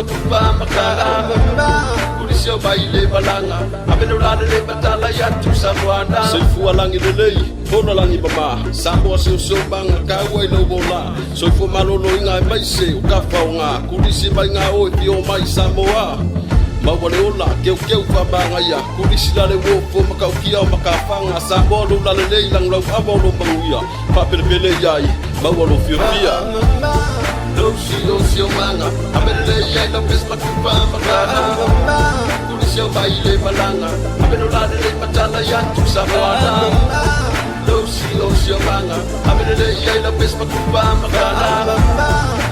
pakupa makala Kulisio baile balanga Abeno lade le batala yatu sabuana Soifu alangi lelei Hono langi bama Sambo se usobanga Kawai no bola Soifu malolo inga maise Ukafa unga Kulisi bainga oi Pio mai Samoa Mawale ola Keu keu whabanga ia Kulisi lale wofo Makaukia makafanga Sambo lo lale lei Lang lau abolo manguia Papele pele yai Mawalo fiofia Losi manga Abele yai la pes makupa makana Kulisio baile balanga Abeno lade le batala yatu sabuana Losi manga Abele yai la pes makupa makana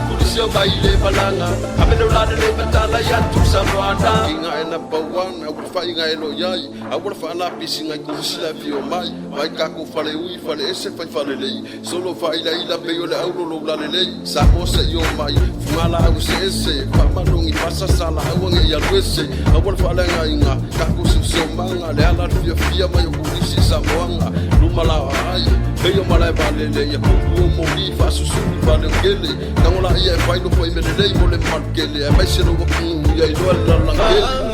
Kulisio baile balanga Abeno lade le batala yatu sabuana Inga ena bawan Awurfa inga elo yai Awurfa ala pisi ngai kulisila vio mai Mai kako fale ui fale ese fai fale lei Solo fai la ila peyo le aulo lo la lei Sako se yo mai Fumala au se ese Famalungi pasa sala Awange ya luese Awurfa ala nga inga Kako se manga Le ala fia fia mai o kulisi samoanga Lumala ai Peyo malai vale le Ya kuku o mori Fasusuri vale ungele Kangola ia e fai no fai me lei Mole markele E mai se no wakungu Ya ilo ala langele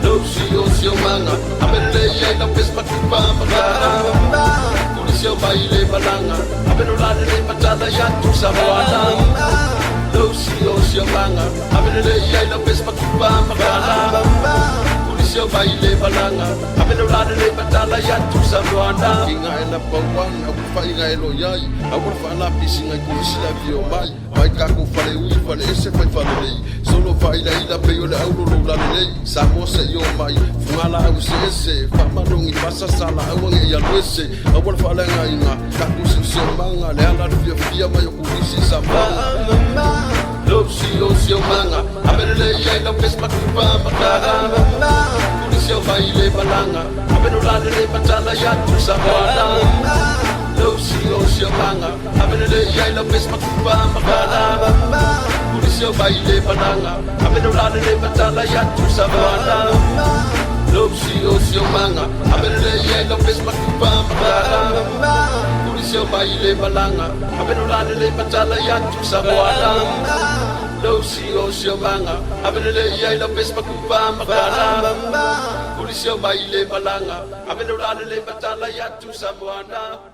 Losi manga Abele yai la pes makupa makana Kulisio baile balanga Abeno lade le batala yatu sabuana Losi manga Abele yai la pes makupa makana Kulisio baile balanga Abeno lade le batala yatu sabuana Inga ena bawan Awurfa inga elo yai Awurfa ala pisi ngai kulisila vio mai Mai kako fale ui fale ese fai fale lei Solo fai la ila peyo le aulo lo la lei Samo se yo mai Fungala au se ese Famalungi pasa sala Awange ya luese Awurfa ala nga inga Kako se manga Le ala fia fia mai o kulisi sambanga Losi manga Abele yai la pes makupa makala Kulisio baile balanga Abeno lade le batala yatu sabuana Losi manga Abele yai la pes makupa makala Kulisio baile balanga Abeno lade le batala yatu sabuana Losi manga Abele yai la pes makupa makala Kulisio baile balanga Abeno lade le batala yatu sabuana Losi manga Abele yai la pes makupa makala Kulisio baile balanga Abeno lade le batala yatu sabuana